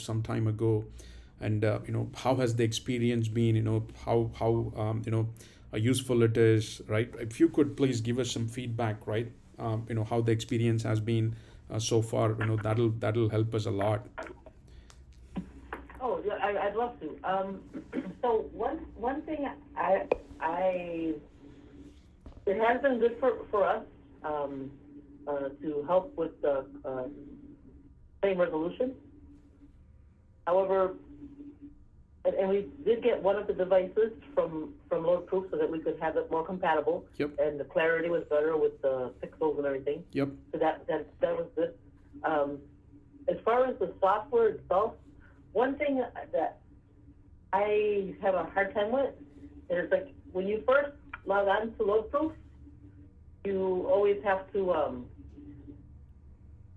some time ago, and how has the experience been? How useful it is, right? If you could please give us some feedback, right? How the experience has been so far. That'll help us a lot. Oh, yeah, I'd love to. So one thing it has been good for us to help with the claim resolution. However, and we did get one of the devices from LoadProof so that we could have it more compatible. Yep. And the clarity was better with the pixels and everything. Yep. So that was good. As far as the software itself, one thing that I have a hard time with is like when you first log on to LoadProof, you always have to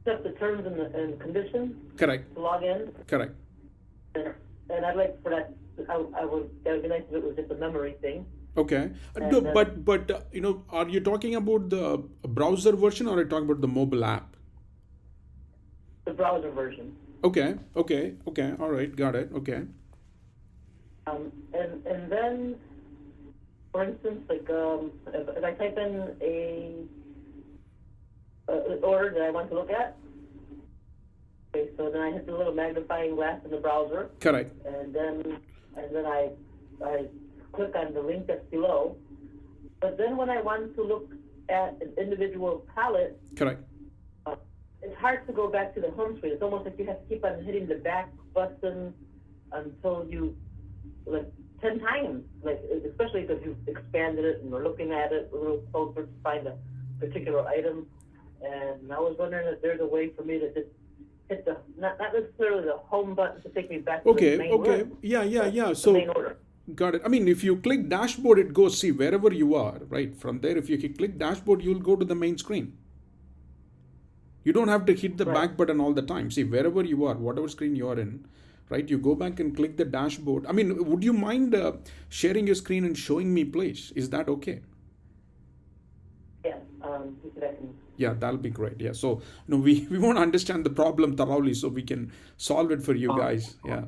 set the terms and conditions. Correct. To log in. Correct. And I'd like for that. That would be nice if it was just a memory thing. Okay. No, but are you talking about the browser version, or are you talking about the mobile app? The browser version. Okay. All right. Got it. Okay. And then, for instance, like if I type in an order that I want to look at, okay, so then I hit the little magnifying glass in the browser. Correct. And then I click on the link that's below. But then when I want to look at an individual palette, correct, it's hard to go back to the home screen. It's almost like you have to keep on hitting the back button until you, like 10 times, like especially because you've expanded it and we're looking at it a little closer to find a particular item. And I was wondering if there's a way for me to just hit the, not necessarily the home button to take me back to the main order. Yeah. So, main order. Got it. I mean, if you click dashboard, it goes, see, wherever you are, right? From there, if you click dashboard, you'll go to the main screen. You don't have to hit the back button all the time. See, wherever you are, whatever screen you are in, right? You go back and click the dashboard. I mean, would you mind sharing your screen and showing me, please? Is that okay? Yes. Yeah, that'll be great. Yeah. So, we want to understand the problem thoroughly so we can solve it for you guys. Yeah.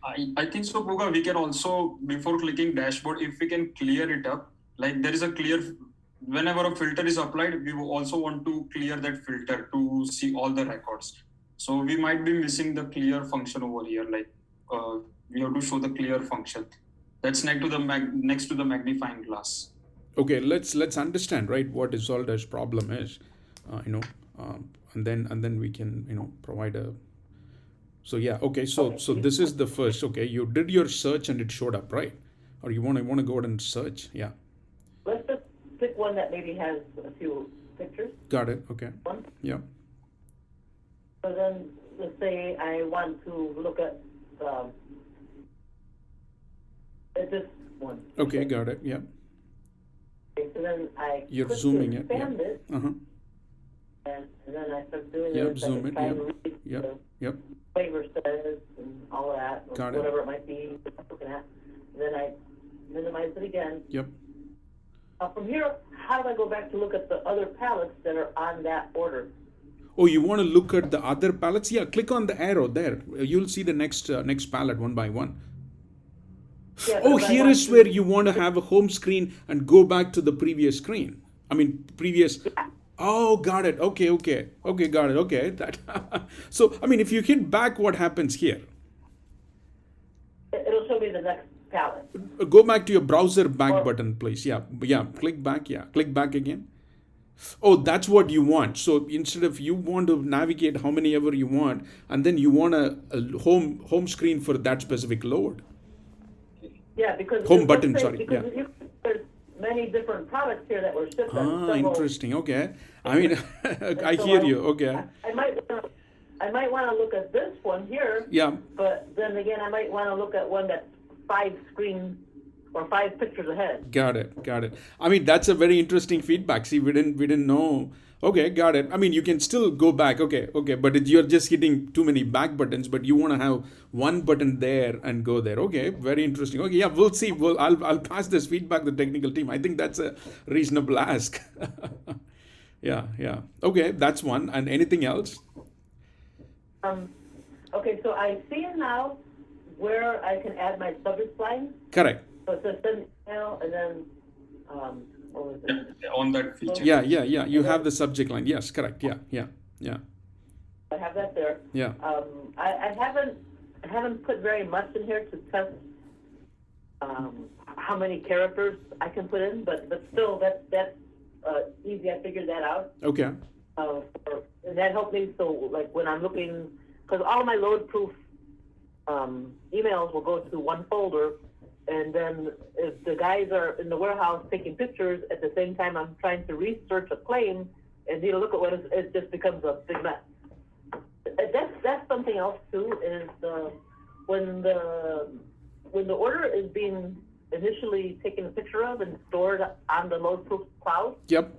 I think so, Puga, we can also, before clicking dashboard, if we can clear it up, like there is a clear, whenever a filter is applied, we also want to clear that filter to see all the records. So we might be missing the clear function over here. Like we have to show the clear function. That's next to the magnifying glass. Okay, let's understand, right, what Isolde's problem is, and then we can provide a. So yeah, okay. So this is the first. Okay, you did your search and it showed up, right? Or you want to go ahead and search? Yeah. Let's just pick one that maybe has a few pictures. Got it. Okay. One. Yeah. So then, let's say I want to look at this one. Okay, got it. Yeah. Okay, so then You're zooming it. Yeah. It. Uh-huh. And then I start doing yep, it. Zoom it. Yep. Yep. Flavor says and all that, or got whatever it might be looking at. And then I minimize it again. Yep. From here, how do I go back to look at the other palettes that are on that order? Oh, you want to look at the other palettes? Yeah, click on the arrow there. You'll see the next palette one by one. Yeah, here is where you want to have a home screen and go back to the previous screen. I mean, previous. Oh, got it. Okay, got it. Okay, that. So, I mean, if you hit back, what happens here? It'll show me the next palette. Go back to your browser back button, please. Yeah. Click back. Yeah, click back again. Oh, that's what you want. So instead of you want to navigate how many ever you want, and then you want a home screen for that specific load. Yeah, because home button. Sorry. Because there's many different products here that were shipped. Interesting. Okay. I mean, I hear you. Okay. I might want to look at this one here. Yeah. But then again, I might want to look at one that's 5 screens or 5 pictures ahead. Got it. I mean, that's a very interesting feedback. See, we didn't know. Okay, got it. I mean, you can still go back. Okay, but you're just hitting too many back buttons. But you want to have one button there and go there. Okay, very interesting. Okay, yeah, we'll see. I'll pass this feedback to the technical team. I think that's a reasonable ask. Yeah. Okay, that's one. And anything else? Okay, so I see now where I can add my subject line. Correct. So it says send email and then, what was it? On that feature. Yeah. You have the subject line. Yes, correct. Yeah. I have that there. Yeah. I haven't put very much in here to test how many characters I can put in, but still that's easy. I figured that out. Okay. And that helped me. So like when I'm looking, because all of my LoadProof emails will go to one folder, and then if the guys are in the warehouse taking pictures at the same time I'm trying to research a claim and need to look at what it just becomes a big mess. That's something else too, is when the order is being initially taken a picture of and stored on the LoadProof cloud. Yep.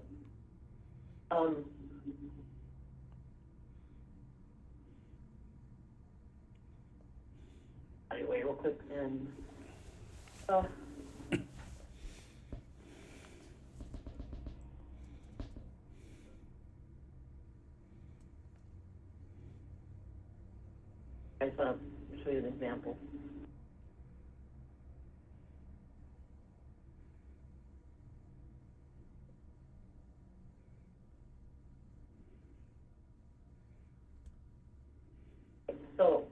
Wait real quick and I just want to show you an example. So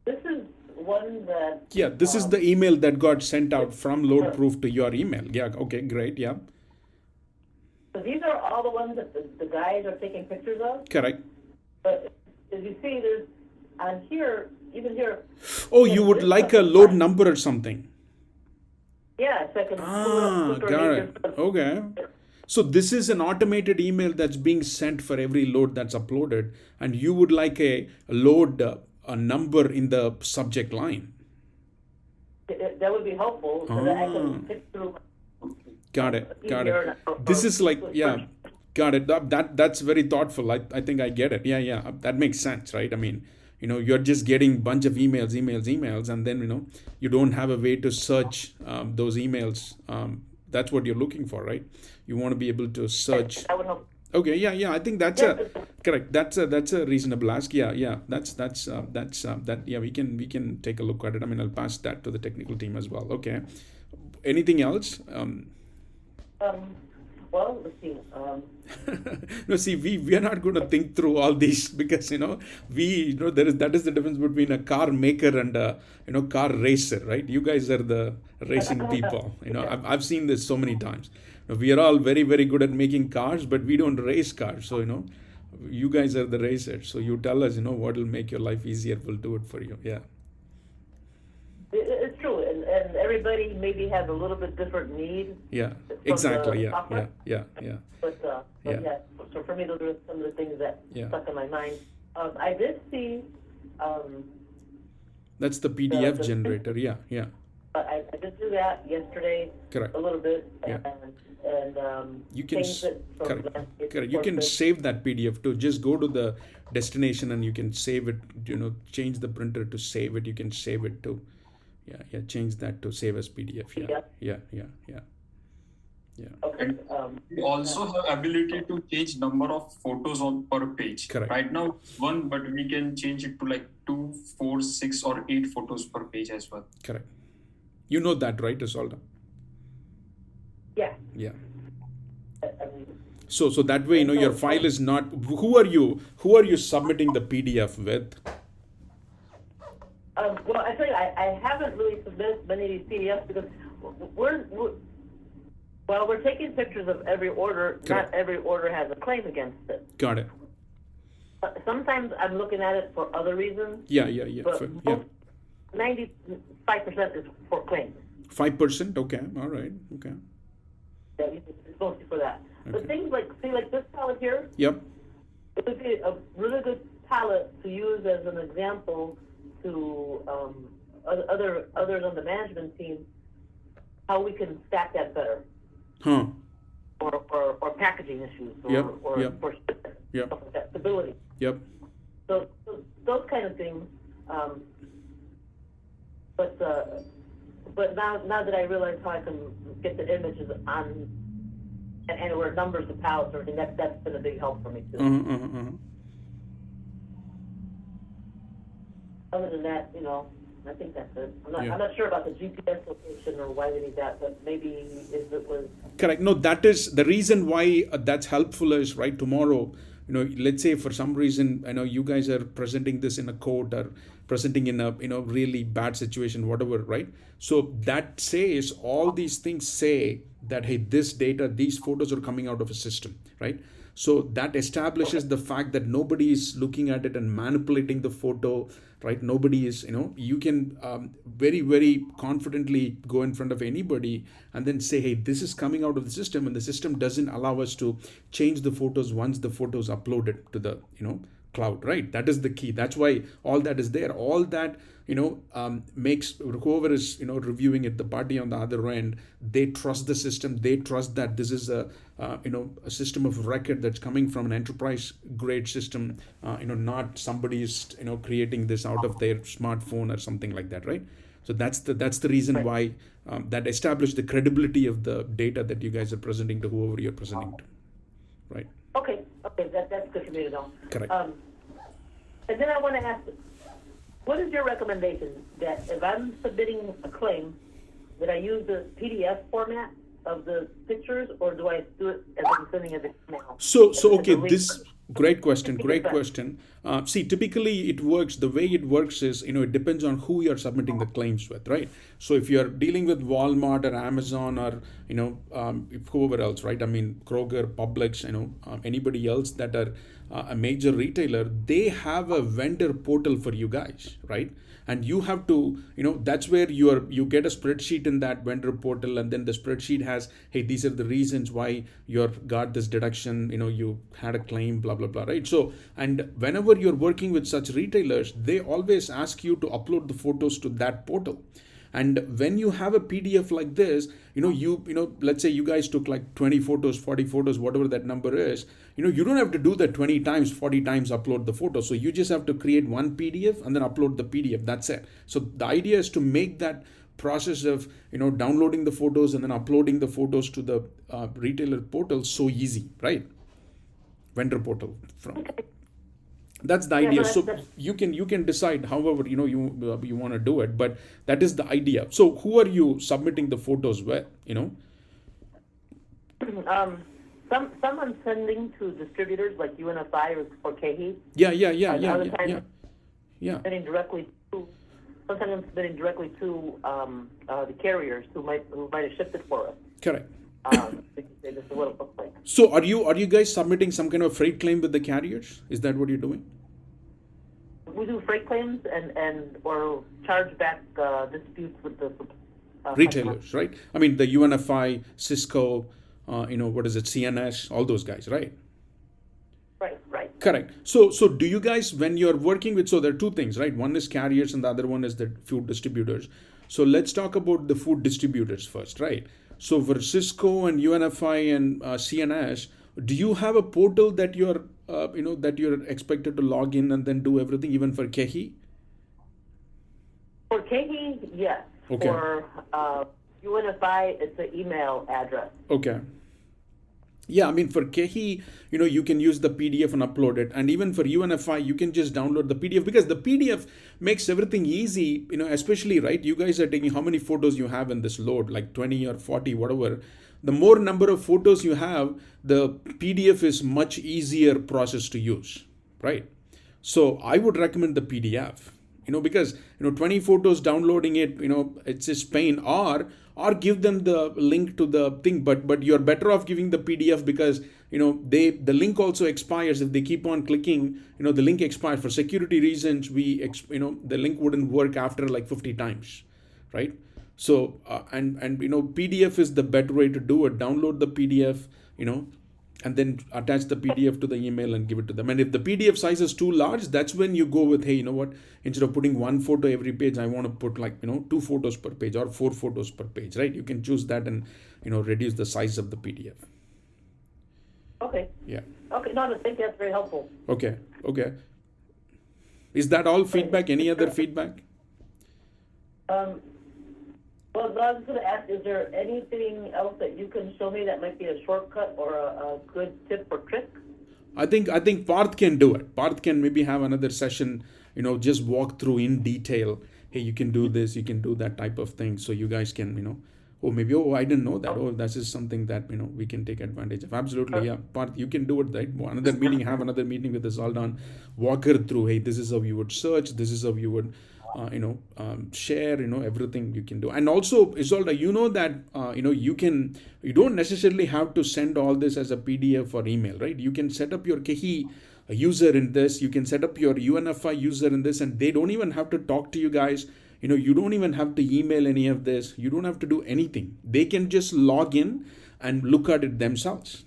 this is one that... Yeah, this is the email that got sent out from LoadProof to your email. Yeah, okay, great, yeah. So these are all the ones that the guys are taking pictures of. Correct. But as you see, there's on here, even here... Oh, you would like a load number or something? Yeah, so I can pull it up got it. Okay. So this is an automated email that's being sent for every load that's uploaded, and you would like a load a number in the subject line. That would be helpful so that I can pick through. Got it. This is like, yeah, got it. That's very thoughtful. I think I get it. Yeah. That makes sense, right? I mean, you're just getting bunch of emails, and then, you don't have a way to search those emails. That's what you're looking for, right? You want to be able to search. That would help. Okay, yeah. I think that's correct. That's a reasonable ask. Yeah. Yeah. We can take a look at it. I mean, I'll pass that to the technical team as well. Okay. Anything else? Well, let's see. No, see, we are not going to think through all these because that is the difference between a car maker and a car racer, right? You guys are the racing people. I've seen this so many times. We are all very, very good at making cars, but we don't race cars. So you guys are the racers. So you tell us what will make your life easier. We'll do it for you. Yeah. It's true, and everybody maybe has a little bit different needs. Yeah, exactly. Yeah. But yeah. So for me, those are some of the things that stuck in my mind. I did see. That's the PDF generator. Yeah. I did do that yesterday. Correct. A little bit. Yeah. And you can correct. You can save that PDF too. Just go to the destination and you can save it. Change the printer to save it. You can save it too. Yeah. Change that to save as PDF. Yeah. Okay. And we also have ability to change number of photos on per page. Correct. Right now it's 1, but we can change it to like 2, 4, 6, or 8 photos per page as well. Correct. You know that, right, Isolda? Yeah. Yeah. So that way, your file is not. Who are you submitting the PDF with? Well, I tell you, I haven't really submitted many of these PDFs because we're taking pictures of every order. Correct. Not every order has a claim against it. Got it. Sometimes I'm looking at it for other reasons. Yeah. But 95% is for claims. 5%? Okay. All right. Okay. Yeah, it's mostly for that. Okay. But things like this palette here. Yep. It would be a really good palette to use as an example to others on the management team, how we can stack that better. Huh. Or packaging issues or Yep. stuff like that, stability. Yep. So those kind of things. But now that I realize how I can get the images on and where numbers of pallets or anything, that's been a big help for me too. other than that, I think that's it. Yeah. I'm not sure about the GPS location or why we need that, but maybe if it was. Correct. No, that is the reason why that's helpful is, right, tomorrow, let's say for some reason, I know you guys are presenting this in a court or presenting in a, really bad situation, whatever, right? So that says all these things say that, hey, this data, these photos are coming out of a system, right? So that establishes the fact that nobody is looking at it and manipulating the photo, right? Nobody is, you can very, very confidently go in front of anybody and then say, hey, this is coming out of the system, and the system doesn't allow us to change the photos once the photos uploaded to the, cloud, right? That is the key. That's why all that is there. All that, makes whoever is, reviewing it, the party on the other end, they trust the system. They trust that this is a system of record that's coming from an enterprise grade system, not somebody is, creating this out of their smartphone or something like that, right? So that's the reason why that established the credibility of the data that you guys are presenting to whoever you're presenting to, right? Okay, that's good for me to know. Correct. And then I want to ask, what is your recommendation that if I'm submitting a claim, that I use the PDF format of the pictures, or do I do it as I'm sending it now? So okay, this great question. See, typically it works. The way it works is, it depends on who you're submitting the claims with, right? So if you're dealing with Walmart or Amazon or whoever else, right? I mean Kroger, Publix, anybody else that are a major retailer, they have a vendor portal for you guys, right? And you have to, that's where you get a spreadsheet in that vendor portal, and then the spreadsheet has, hey, these are the reasons why you got this deduction, you had a claim, blah, blah, blah, right? So, and whenever you're working with such retailers, they always ask you to upload the photos to that portal. And when you have a PDF like this, let's say you guys took like 20 photos, 40 photos, whatever that number is, you don't have to do that 20 times, 40 times upload the photo. So you just have to create one PDF and then upload the PDF. That's it. So the idea is to make that process of, downloading the photos and then uploading the photos to the retailer portal so easy, right? Vendor portal from. That's the idea. So you can decide however you want to do it, but that is the idea. So who are you submitting the photos with? Some I'm sending to distributors like UNFI or KHE. Yeah. Sending directly to. Sometimes I'm submitting directly to the carriers who might have shipped it for us. Correct. This is what it looks like. So are you guys submitting some kind of freight claim with the carriers? Is that what you're doing? We do freight claims and or chargeback disputes with the retailers, customers. right? I mean the UNFI, Cisco, what is it, CNS, all those guys, right? Right. Correct. So do you guys, when you're working with, so there are two things, right? One is carriers and the other one is the food distributors. So let's talk about the food distributors first, right? So for Cisco and UNFI and CNS, do you have a portal that you're expected to log in and then do everything, even for KHE? For KHE, yes. Okay. For UNFI, it's an email address. Okay. Yeah, I mean for KHE, you can use the PDF and upload it, and even for UNFI, you can just download the PDF because the PDF makes everything easy. Especially, right? You guys are taking how many photos you have in this load, like 20 or 40, whatever. The more number of photos you have, the PDF is much easier process to use, right? So I would recommend the PDF, because 20 photos downloading it, it's just pain. Or give them the link to the thing, but you're better off giving the PDF because the link also expires if they keep on clicking. The link expires for security reasons. The link wouldn't work after like 50 times, right? So and PDF is the better way to do it. Download the PDF, and then attach the PDF to the email and give it to them. And if the PDF size is too large, that's when you go with, hey, instead of putting one photo every page, I want to put 2 photos per page or 4 photos per page, right? You can choose that and, reduce the size of the PDF. Okay. Yeah. Okay, no, I think that's very helpful. Okay. Is that all feedback? Any other feedback? Well, I was going to ask, is there anything else that you can show me that might be a shortcut or a good tip or trick? I think Parth can do it. Parth can maybe have another session, just walk through in detail. Hey, you can do this, you can do that type of thing. So you guys can, oh, maybe, oh, I didn't know that. Oh, this is something that, we can take advantage of. Absolutely, yeah. Part you can do it, right? Have another meeting with us all done. Walk her through, hey, this is how you would search, this is how you would, share, everything you can do. And also, Isolda, that, you don't necessarily have to send all this as a PDF or email, right? You can set up your Kehi user in this, you can set up your UNFI user in this, and they don't even have to talk to you guys. You don't even have to email any of this. You don't have to do anything. They can just log in and look at it themselves.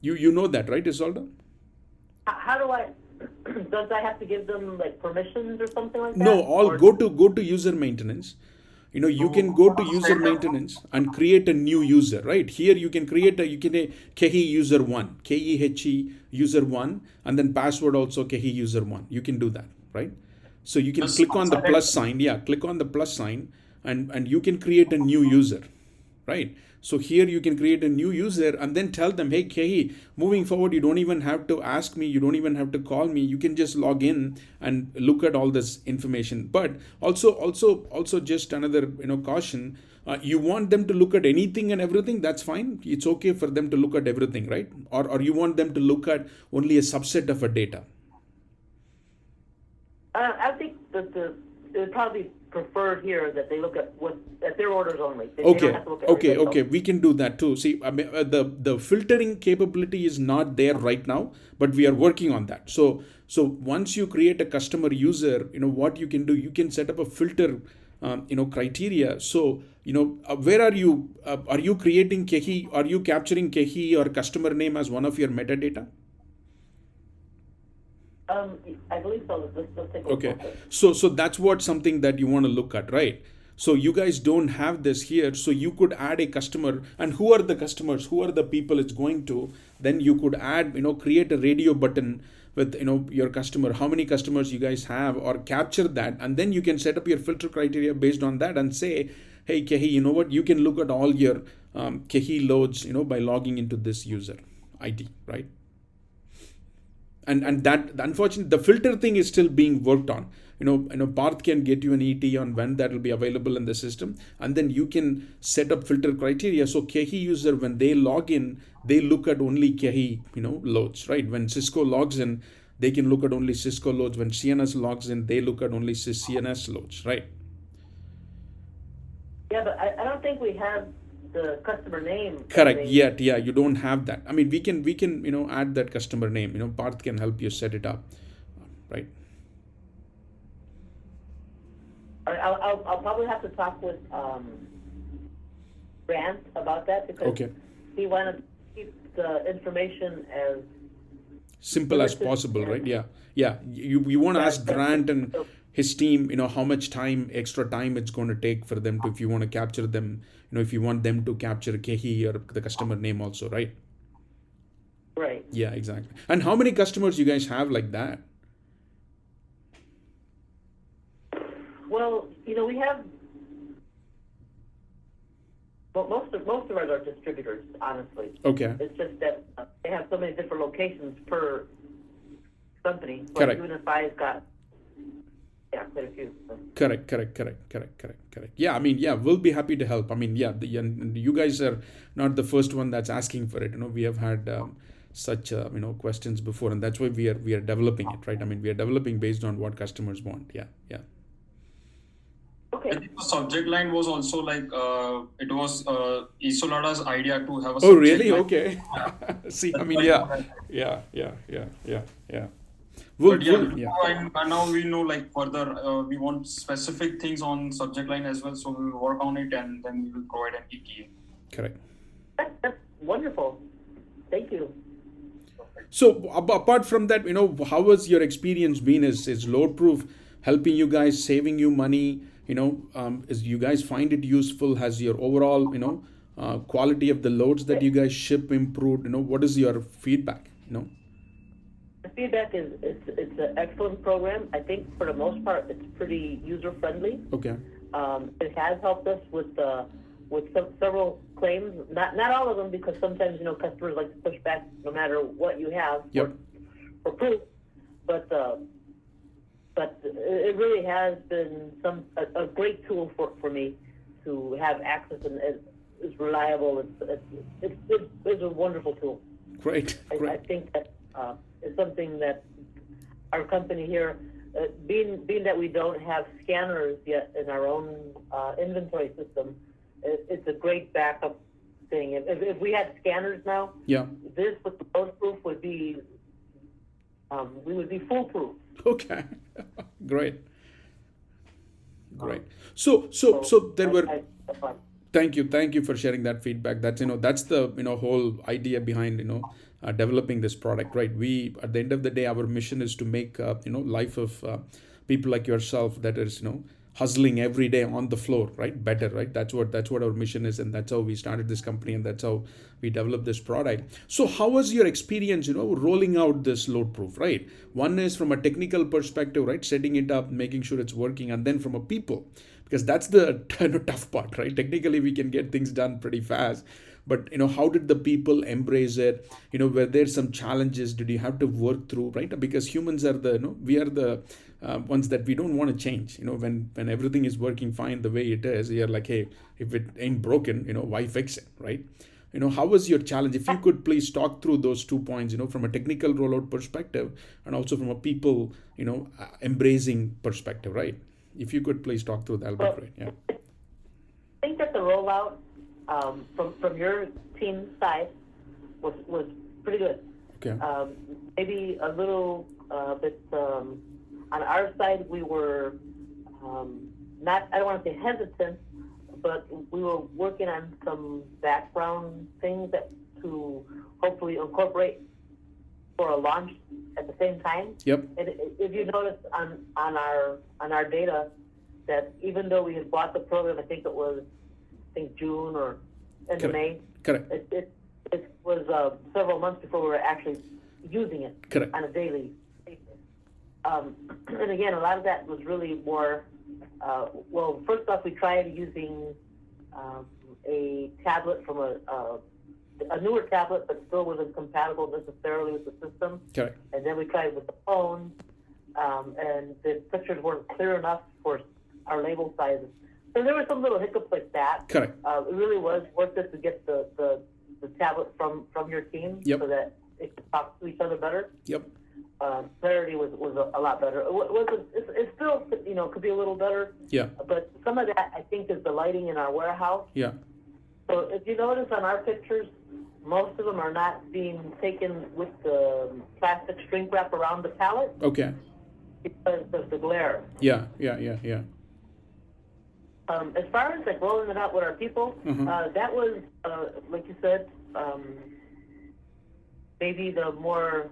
You know that, right, Isolda? How do I? Does I have to give them like permissions or something like that? No, go to user maintenance. You can go to user maintenance and create a new user, right? Here you can create a Kehi user 1, KEHE user 1, and then password also Kehi user 1. You can do that, right? So you can click on the plus sign. Yeah, click on the plus sign and you can create a new user, right? So here you can create a new user and then tell them, hey, Kehi, moving forward, you don't even have to ask me. You don't even have to call me. You can just log in and look at all this information. But also just another, caution. You want them to look at anything and everything, that's fine. It's okay for them to look at everything, right? Or you want them to look at only a subset of a data. I think that it would probably prefer here that they look at their orders only. They Okay, don't have to look at okay. We can do that too. See, I mean, the filtering capability is not there right now, but we are working on that. So once you create a customer user, what you can do, you can set up a filter, criteria. So, where are you creating Kehi? Are you capturing Kehi or customer name as one of your metadata? I believe so. Let's take a look. Okay, so that's something that you want to look at, right? So you guys don't have this here, so you could add a customer, and who are the customers? Who are the people it's going to? Then you could add, create a radio button with, your customer, how many customers you guys have, or capture that, and then you can set up your filter criteria based on that and say, hey, Kehi, you know what? You can look at all your Kehi loads, by logging into this user ID, right? And that, unfortunately, the filter thing is still being worked on. Parth can get you an ET on when that will be available in the system, and then you can set up filter criteria. So Kehi user, when they log in, they look at only Kehi, loads, right? When Cisco logs in, they can look at only Cisco loads. When CNS logs in, they look at only CNS loads, right? Yeah, but I don't think we have the customer name. Correct. Yet, yeah, you don't have that. I mean, we can add that customer name. Parth can help you set it up, right? I'll probably have to talk with Grant about that because he wanted to keep the information as simple as possible, right? Yeah. You want to ask Grant and his team, how much extra time it's going to take for them to, if you want to capture them, if you want them to capture Kehi or the customer name also, right? Right. Yeah, exactly. And how many customers you guys have like that? Well, we have most of ours are distributors, honestly. Okay. It's just that they have so many different locations per company. Correct. Unify's got quite a few. So. Correct. Yeah, I mean, we'll be happy to help. I mean, and you guys are not the first one that's asking for it. We have had such questions before, and that's why we are developing it, right? I mean, we are developing based on what customers want. Yeah. Okay. I think the subject line was also like it was Isolada's idea to have a. Oh, really? Line. Okay. See, I mean, yeah. And now we know like further we want specific things on subject line as well, so we will work on it and then we will provide an ETA. Correct. That's wonderful. Thank you. So apart from that, how has your experience been? Is LoadProof helping you guys, saving you money? Is you guys find it useful? Has your overall quality of the loads that you guys ship improved? What is your feedback? The feedback is it's an excellent program. I think for the most part it's pretty user friendly. Okay. It has helped us with several claims. Not all of them, because sometimes customers like to push back no matter what you have for proof. but it really has been a great tool for me to have access, and it's reliable. It's a wonderful tool. Great. I think that is something that our company here, being that we don't have scanners yet in our own inventory system, it's a great backup thing. If we had scanners now, this with the LoadProof would be, we would be foolproof. Okay. Great. So there were. Thank you for sharing that feedback. That's the whole idea behind developing this product, right? We, at the end of the day, our mission is to make life of people like yourself that is hustling every day on the floor, right, better, right? That's what our mission is, and that's how we started this company, and that's how we developed this product. So how was your experience rolling out this LoadProof, right? One is from a technical perspective, right, setting it up, making sure it's working, and then from a people, because that's the tough part, right? Technically we can get things done pretty fast, but how did the people embrace it? Were there some challenges? Did you have to work through, right? Because humans are we are the ones that we don't want to change. When everything is working fine the way it is, you're like, hey, if it ain't broken, why fix it, right? How was your challenge? If you could please talk through those 2 points, from a technical rollout perspective and also from a people, embracing perspective, right? If you could please talk through that, that'd be great. Yeah. I think that the rollout from your team side was pretty good. Okay. Maybe a little bit on our side, we were not, I don't want to say hesitant, but we were working on some background things that to hopefully incorporate for a launch at the same time. Yep. And if you notice on our data that even though we had bought the program, I think it was June or end of May. Correct. It was several months before we were actually using it. Correct. On a daily basis. And again, a lot of that was really more. Well, first off, we tried using a tablet from a newer tablet, but still wasn't compatible necessarily with the system. Correct. And then we tried with the phone, and the pictures weren't clear enough for our label sizes. So there were some little hiccups like that. Correct. It really was worth it to get the tablet from your team. Yep. So that it could talk to each other better. Yep. Clarity was a lot better. It still could be a little better. Yeah. But some of that I think is the lighting in our warehouse. Yeah. So if you notice on our pictures, most of them are not being taken with the plastic shrink wrap around the pallet. Okay. Because of the glare. Yeah. As far as like rolling it out with our people, that was like you said, maybe the more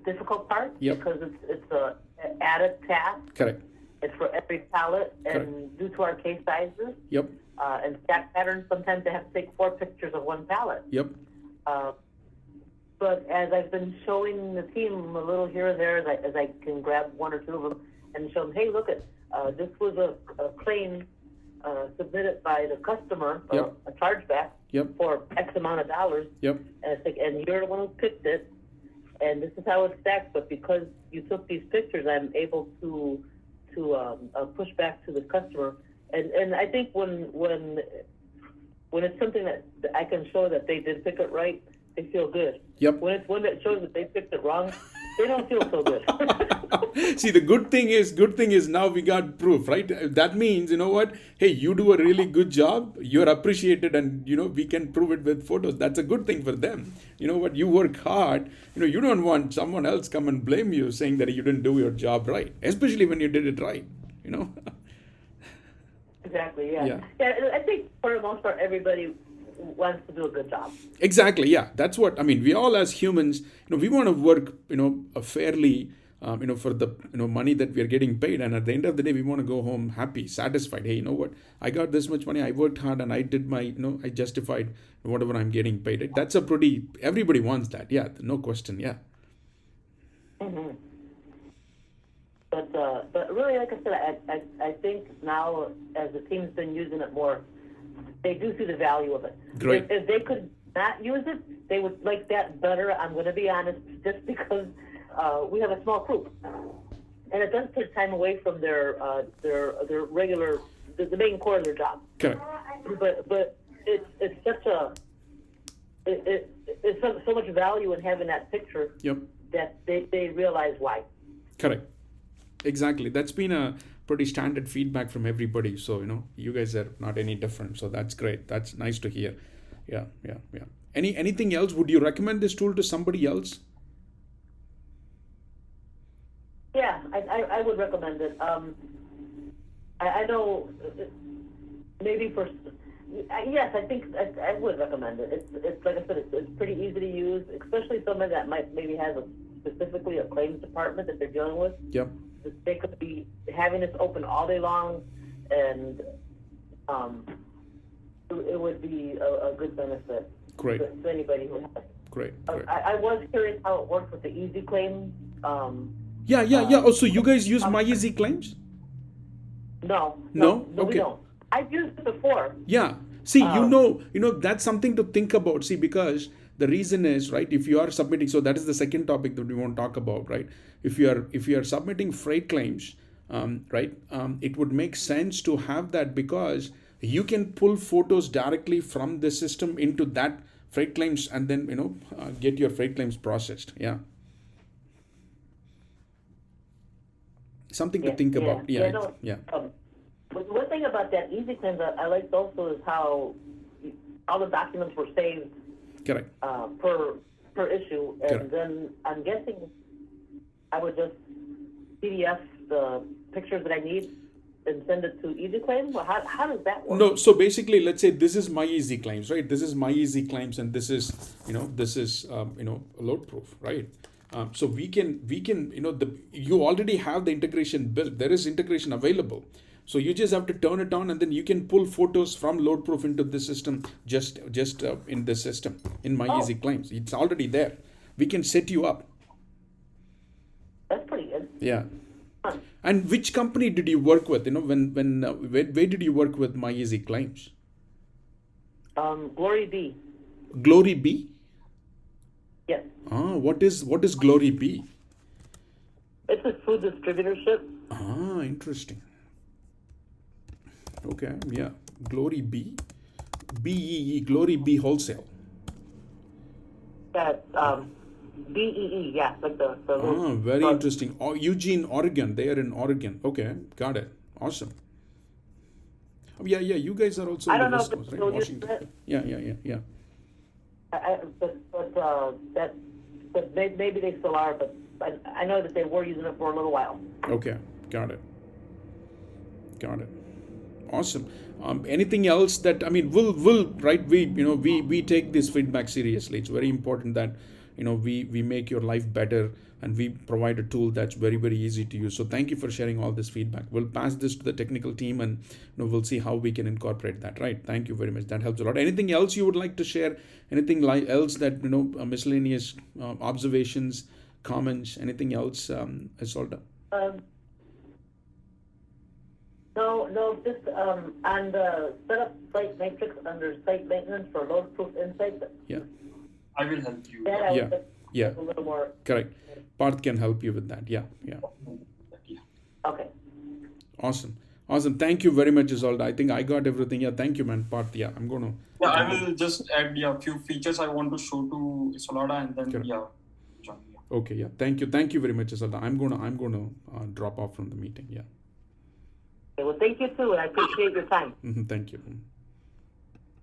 difficult part. Yep. Because it's a added task. Correct. It's for every pallet, and Correct. due to our case sizes. Yep. And stack patterns, sometimes they have to take 4 pictures of one pallet. Yep. But as I've been showing the team a little here and there, as I can grab 1 or 2 of them and show them, hey, look at this was a claim submitted by the customer, Yep. a chargeback Yep. for X amount of dollars. Yep. And it's like, and you're the one who picked it, and this is how it's stacked. But because you took these pictures, I'm able to push back to the customer. And I think when it's something that I can show that they did pick it right, they feel good. Yep. When it's one that shows that they picked it wrong, they don't feel so good. See, the good thing is now we got proof, right? That means, what? Hey, you do a really good job. You're appreciated, and we can prove it with photos. That's a good thing for them. You know what? You work hard. You don't want someone else come and blame you saying that you didn't do your job right, especially when you did it right. Exactly. Yeah. I think for the most part, everybody wants to do a good job. Exactly. Yeah. That's what I mean. We all as humans, we want to work, fairly, for the money that we are getting paid, and at the end of the day, we want to go home happy, satisfied. Hey, you know what? I got this much money. I worked hard, and I did my, I justified whatever I'm getting paid. That's everybody wants that. Yeah. No question. Yeah. Mm-hmm. But really, like I said, I think now as the team's been using it more, they do see the value of it. Great. If they could not use it, they would like that better. I'm going to be honest, just because we have a small group, and it does take time away from their regular, the main core of their job. Correct. But it's such a it's so much value in having that picture. Yep. That they realize why. Correct. Exactly. That's been a pretty standard feedback from everybody. So, you guys are not any different. So that's great. That's nice to hear. Yeah. Anything else? Would you recommend this tool to somebody else? Yeah, I would recommend it. I know maybe for yes, I think I would recommend it. It's like I said, it's pretty easy to use, especially someone that maybe has specifically a claims department that they're dealing with. Yep. They could be having this open all day long, and it would be a good benefit. Great. To anybody who has it. Great. I was curious how it worked with the easy claim. Yeah. Oh, so you guys use My Easy Claims? No, Okay. we don't. I've used it before. Yeah. See, that's something to think about. See, because the reason is, right, if you are submitting, so that is the second topic that we want to talk about, right? If you are submitting freight claims, right, it would make sense to have that because you can pull photos directly from the system into that freight claims and then, get your freight claims processed. Yeah. Something to think about. Yeah. One thing about that easy claims that I liked also is how all the documents were saved. Correct. Per issue, and Correct. then I'm guessing I would just PDF the pictures that I need and send it to Easy Claims. Well, how does that work? No, so basically, let's say this is My Easy Claims, right? This is My Easy Claims, and this is LoadProof, right? So we can you already have the integration built. There is integration available. So you just have to turn it on, and then you can pull photos from LoadProof into the system just in the system in My Easy Claims. It's already there. We can set you up. That's pretty good. Yeah. And which company did you work with? Where did you work with My Easy Claims? Glory B. Glory B? Yes. What is Glory B? It's a food distributorship. Interesting. Okay, yeah. Glory B. BEE, Glory B Wholesale. That BEE, yeah, like the very interesting. Eugene, Oregon. They are in Oregon. Okay, got it. Awesome. Yeah. You guys are also I in don't the know West if Coast, it's right? still Washington. Yeah. But maybe they still are. But I know that they were using it for a little while. Okay, got it. Awesome. Anything else that we'll right? We take this feedback seriously. It's very important that we make your life better, and we provide a tool that's very, very easy to use. So thank you for sharing all this feedback. We'll pass this to the technical team, and we'll see how we can incorporate that. Right? Thank you very much. That helps a lot. Anything else you would like to share? Anything else that miscellaneous observations, comments, anything else, Isolda? No, just on the setup site matrix under site maintenance for LoadProof insights. Yeah. I will help you. Yeah. A little more. Correct. Parth can help you with that. Yeah. Okay. Awesome. Thank you very much, Isolda. I think I got everything. Yeah. Thank you, man. Parth. Yeah. I'm gonna. Yeah, I will just add a few features I want to show to Isolda, and then Correct. John. Okay. Yeah. Thank you very much, Isolda. I'm gonna drop off from the meeting. Yeah. Okay, well, thank you too, and I appreciate your time. Thank you.